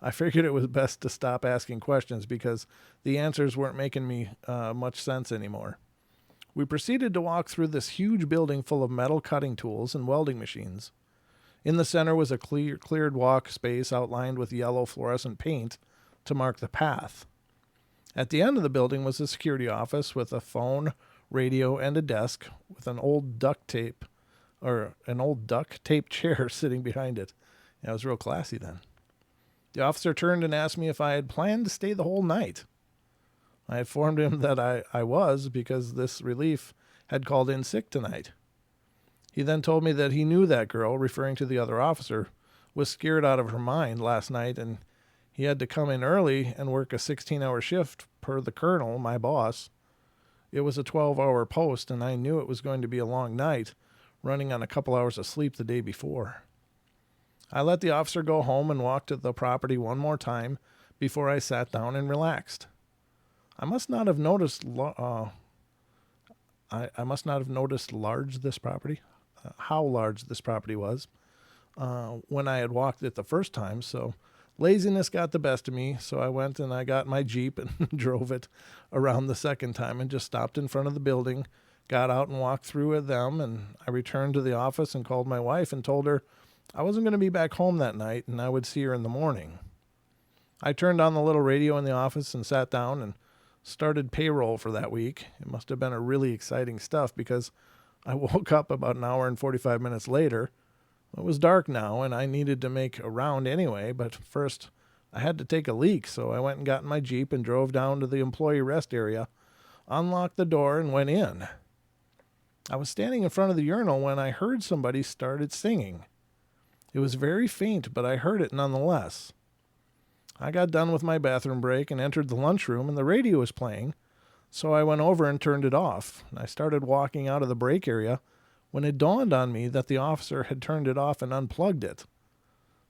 I figured it was best to stop asking questions because the answers weren't making me much sense anymore. We proceeded to walk through this huge building full of metal cutting tools and welding machines. In the center was a cleared walk space outlined with yellow fluorescent paint to mark the path. At the end of the building was a security office with a phone, radio, and a desk with an old duct tape chair sitting behind it. Yeah, it was real classy then. The officer turned and asked me if I had planned to stay the whole night. I informed him that I was because this relief had called in sick tonight. He then told me that he knew that girl, referring to the other officer, was scared out of her mind last night and he had to come in early and work a 16-hour shift per the colonel, my boss. It was a 12-hour post and I knew it was going to be a long night, running on a couple hours of sleep the day before. I let the officer go home and walked to the property one more time before I sat down and relaxed. I must not have noticed how large this property was when I had walked it the first time. So laziness got the best of me. So I went and I got my Jeep and drove it around the second time and just stopped in front of the building, got out and walked through with them. And I returned to the office and called my wife and told her I wasn't going to be back home that night and I would see her in the morning. I turned on the little radio in the office and sat down and started payroll for that week. It must have been a really exciting stuff because I woke up about an hour and 45 minutes later. It was dark now and I needed to make a round anyway, but first I had to take a leak, so I went and got in my Jeep and drove down to the employee rest area, unlocked the door and went in. I was standing in front of the urinal when I heard somebody started singing. It was very faint, but I heard it nonetheless. I got done with my bathroom break and entered the lunchroom, and the radio was playing, so I went over and turned it off. I started walking out of the break area when it dawned on me that the officer had turned it off and unplugged it.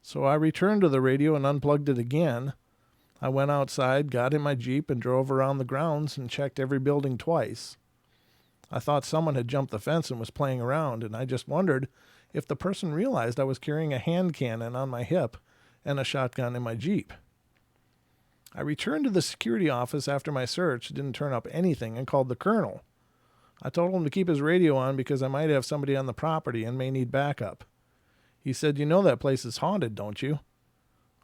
So I returned to the radio and unplugged it again. I went outside, got in my Jeep, and drove around the grounds and checked every building twice. I thought someone had jumped the fence and was playing around, and I just wondered if the person realized I was carrying a hand cannon on my hip and a shotgun in my Jeep. I returned to the security office after my search, didn't turn up anything, and called the colonel. I told him to keep his radio on because I might have somebody on the property and may need backup. He said, you know that place is haunted, don't you?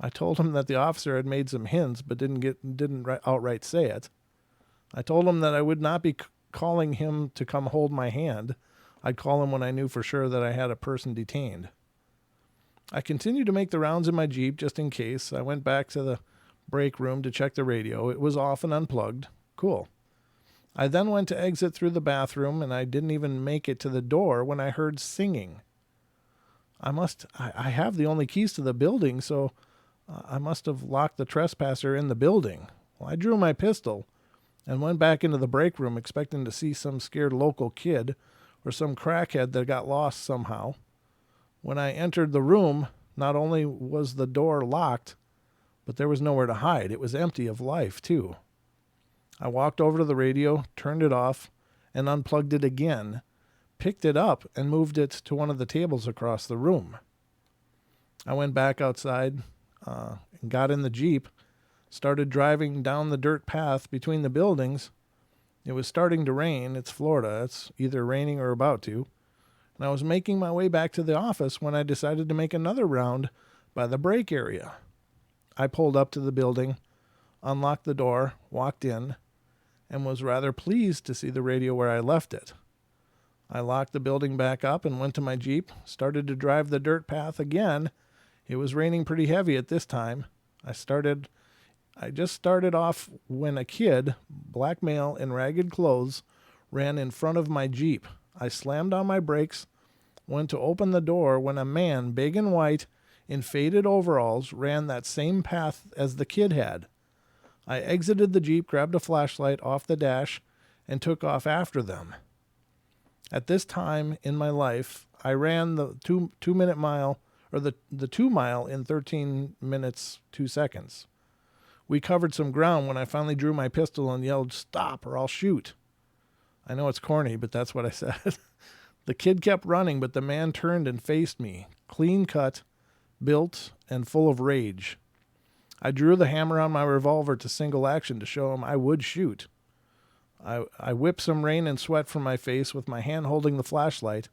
I told him that the officer had made some hints but didn't outright say it. I told him that I would not be calling him to come hold my hand. I'd call him when I knew for sure that I had a person detained. I continued to make the rounds in my Jeep just in case. I went back to the break room to check the radio. It was off and unplugged. Cool. I then went to exit through the bathroom, and I didn't even make it to the door when I heard singing. I have the only keys to the building, so I must have locked the trespasser in the building. Well, I drew my pistol and went back into the break room expecting to see some scared local kid or some crackhead that got lost somehow. When I entered the room, not only was the door locked, but there was nowhere to hide. It was empty of life, too. I walked over to the radio, turned it off, and unplugged it again, picked it up, and moved it to one of the tables across the room. I went back outside and got in the Jeep, started driving down the dirt path between the buildings. It was starting to rain. It's Florida. It's either raining or about to. And I was making my way back to the office when I decided to make another round by the break area. I pulled up to the building, unlocked the door, walked in, and was rather pleased to see the radio where I left it. I locked the building back up and went to my Jeep, started to drive the dirt path again. It was raining pretty heavy at this time. I just started off when a kid, black male in ragged clothes, ran in front of my Jeep. I slammed on my brakes, went to open the door when a man, big and white, in faded overalls, ran that same path as the kid had. I exited the Jeep, grabbed a flashlight off the dash, and took off after them. At this time in my life, I ran the 2 minute mile, or the 2 mile in 13 minutes, 2 seconds. We covered some ground when I finally drew my pistol and yelled, "Stop or I'll shoot." I know it's corny, but that's what I said. The kid kept running, but the man turned and faced me, clean cut, built, and full of rage. I drew the hammer on my revolver to single action to show him I would shoot. I whipped some rain and sweat from my face with my hand holding the flashlight.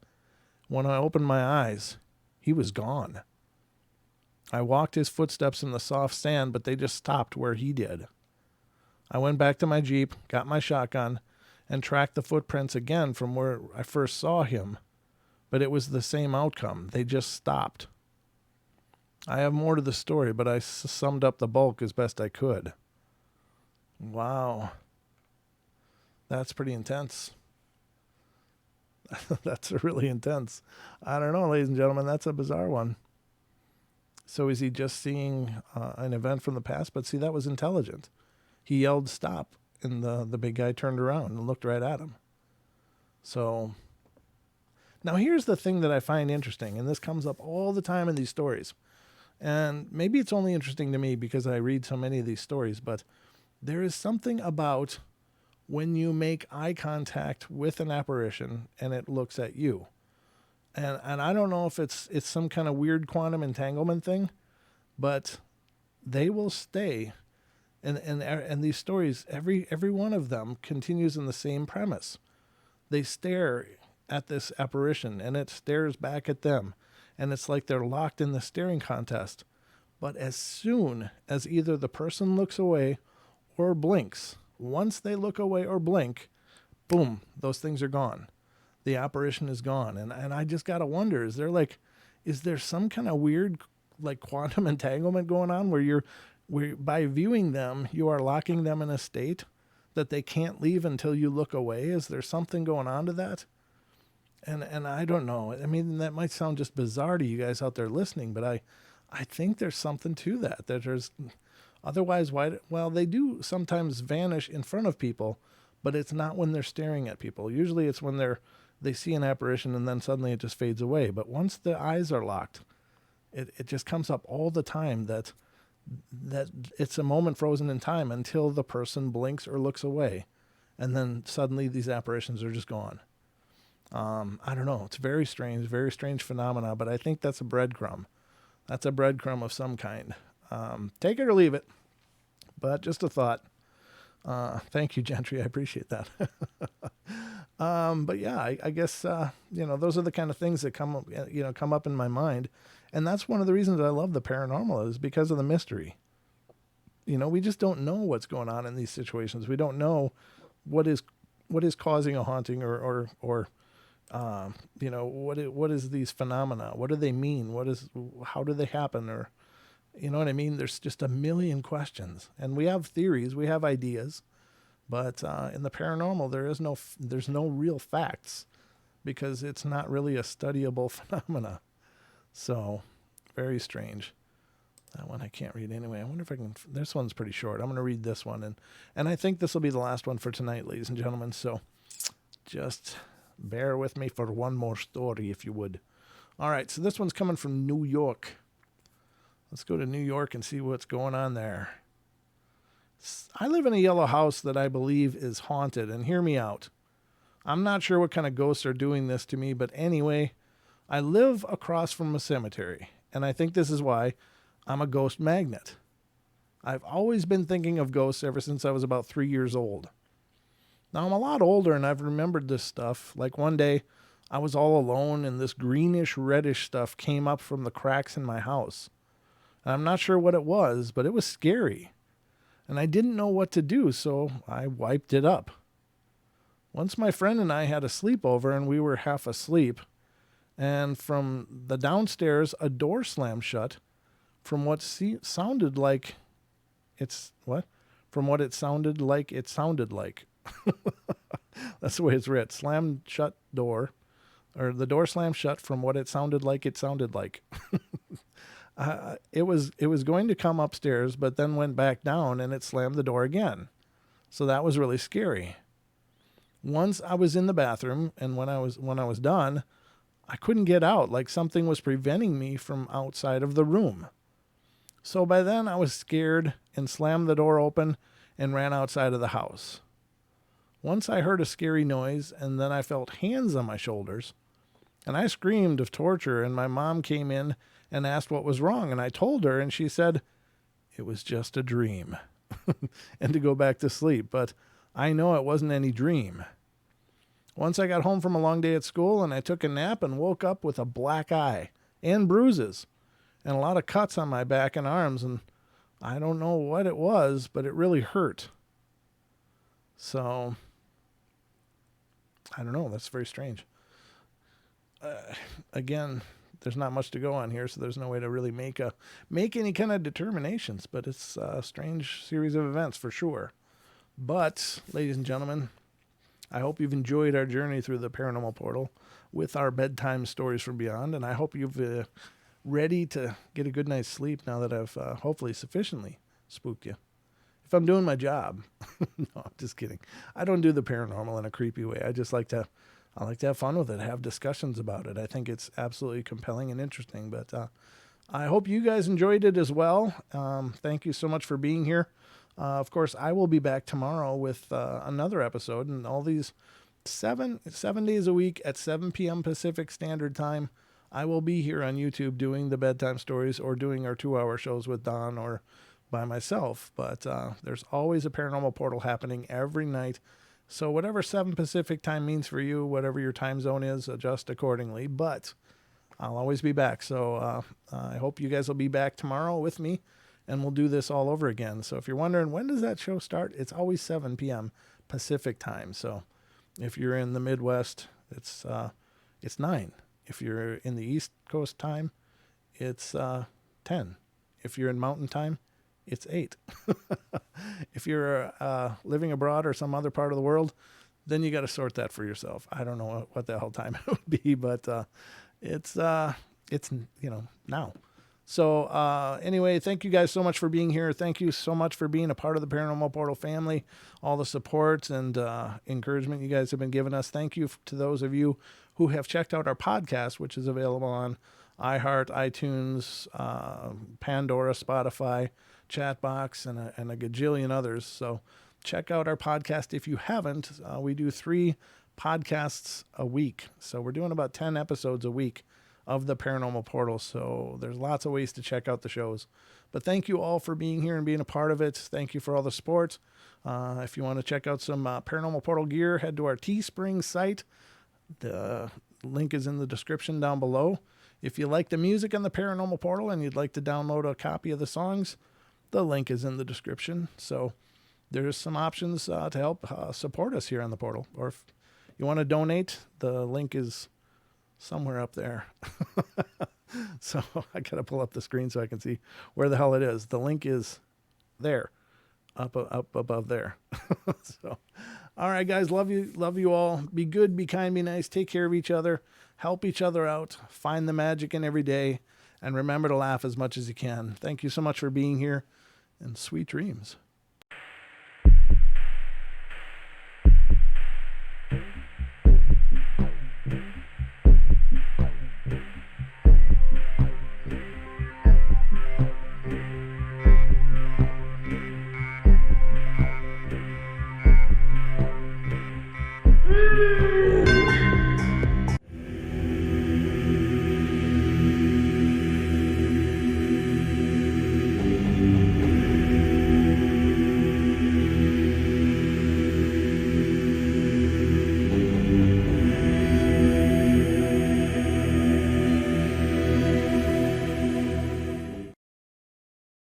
When I opened my eyes, he was gone. I walked his footsteps in the soft sand, but they just stopped where he did. I went back to my Jeep, got my shotgun, and tracked the footprints again from where I first saw him, but it was the same outcome. They just stopped. I have more to the story, but I summed up the bulk as best I could. Wow. That's pretty intense. That's really intense. I don't know, ladies and gentlemen, that's a bizarre one. So is he just seeing an event from the past? But see, that was intelligent. He yelled stop, and the big guy turned around and looked right at him. So now here's the thing that I find interesting, and this comes up all the time in these stories. And maybe it's only interesting to me because I read so many of these stories, but there is something about when you make eye contact with an apparition and it looks at you. And I don't know if it's some kind of weird quantum entanglement thing, but they will stay. And these stories, every one of them continues in the same premise. They stare at this apparition and it stares back at them. And it's like they're locked in the staring contest. But as soon as either the person looks away or blinks, once they look away or blink, boom, those things are gone. The apparition is gone. And I just got to wonder, is there some kind of weird like quantum entanglement going on where by viewing them, you are locking them in a state that they can't leave until you look away? Is there something going on to that? And I don't know. I mean, that might sound just bizarre to you guys out there listening, but I think there's something to that there's otherwise, well, they do sometimes vanish in front of people, but it's not when they're staring at people. Usually it's when they see an apparition and then suddenly it just fades away. But once the eyes are locked, it just comes up all the time that it's a moment frozen in time until the person blinks or looks away. And then suddenly these apparitions are just gone. I don't know. It's very strange phenomena, but I think that's a breadcrumb. That's a breadcrumb of some kind. Take it or leave it, but just a thought. Thank you, Gentry. I appreciate that. But yeah, I guess, those are the kind of things that come up in my mind. And that's one of the reasons I love the paranormal, is because of the mystery. We just don't know what's going on in these situations. We don't know what is causing a haunting or what is these phenomena? What do they mean? How do they happen? Or, you know what I mean? There's just a million questions, and we have theories, we have ideas, but in the paranormal, there's no real facts because it's not really a studyable phenomena. So very strange. That one I can't read anyway. I wonder if I can. This one's pretty short. I'm going to read this one, and I think this will be the last one for tonight, ladies and gentlemen. So just bear with me for one more story, if you would. All right, so this one's coming from New York. Let's go to New York and see what's going on there. I live in a yellow house that I believe is haunted, and hear me out. I'm not sure what kind of ghosts are doing this to me, but anyway, I live across from a cemetery, and I think this is why I'm a ghost magnet. I've always been thinking of ghosts ever since I was about 3 years old. Now, I'm a lot older, and I've remembered this stuff. Like one day, I was all alone, and this greenish, reddish stuff came up from the cracks in my house. And I'm not sure what it was, but it was scary. And I didn't know what to do, so I wiped it up. Once my friend and I had a sleepover, and we were half asleep, and from the downstairs, a door slammed shut from what sounded like From what it sounded like. That's the way it's written. Slammed shut door or the door slammed shut from what it sounded like. It was going to come upstairs, but then went back down and it slammed the door again. So that was really scary. Once I was in the bathroom, and when I was done, I couldn't get out, like something was preventing me from outside of the room. So by then I was scared and slammed the door open and ran outside of the house. Once I heard a scary noise, and then I felt hands on my shoulders, and I screamed of torture, and my mom came in and asked what was wrong, and I told her, and she said it was just a dream and to go back to sleep. But I know it wasn't any dream. Once I got home from a long day at school, and I took a nap and woke up with a black eye and bruises and a lot of cuts on my back and arms, and I don't know what it was, but it really hurt. So, I don't know. That's very strange. Again, there's not much to go on here, so there's no way to really make any kind of determinations, but it's a strange series of events for sure. But, ladies and gentlemen, I hope you've enjoyed our journey through the Paranormal Portal with our Bedtime Stories from Beyond, and I hope you've ready to get a good night's sleep now that I've hopefully sufficiently spooked you. If I'm doing my job. No, I'm just kidding. I don't do the paranormal in a creepy way. I like to have fun with it, have discussions about it. I think it's absolutely compelling and interesting, but I hope you guys enjoyed it as well. Thank you so much for being here. Of course, I will be back tomorrow with another episode, and all these seven days a week at 7 p.m. Pacific Standard Time. I will be here on YouTube doing the bedtime stories or doing our 2-hour shows with Don or by myself. But there's always a Paranormal Portal happening every night. So whatever 7 Pacific time means for you, whatever your time zone is, adjust accordingly. But I'll always be back. So I hope you guys will be back tomorrow with me, and we'll do this all over again. So if you're wondering, when does that show start? It's always 7 p.m. Pacific time. So if you're in the Midwest, it's 9. If you're in the East Coast time, it's 10. If you're in Mountain time, it's 8. If you're living abroad or some other part of the world, then you got to sort that for yourself. I don't know what the hell time it would be, but it's now. So anyway, thank you guys so much for being here. Thank you so much for being a part of the Paranormal Portal family, all the support and encouragement you guys have been giving us. Thank you to those of you who have checked out our podcast, which is available on iHeart, iTunes, Pandora, Spotify, Chatbox, and a gajillion others. So check out our podcast if you haven't. We do 3 podcasts a week. So we're doing about 10 episodes a week of the Paranormal Portal. So there's lots of ways to check out the shows. But thank you all for being here and being a part of it. Thank you for all the support. If you want to check out some Paranormal Portal gear, head to our Teespring site. The link is in the description down below. If you like the music on the Paranormal Portal and you'd like to download a copy of the songs, the link is in the description. So there's some options to help support us here on the portal. Or if you want to donate, the link is somewhere up there. So I got to pull up the screen so I can see where the hell it is. The link is there, up above there. So, all right, guys, love you all. Be good, be kind, be nice. Take care of each other. Help each other out. Find the magic in every day. And remember to laugh as much as you can. Thank you so much for being here, and sweet dreams.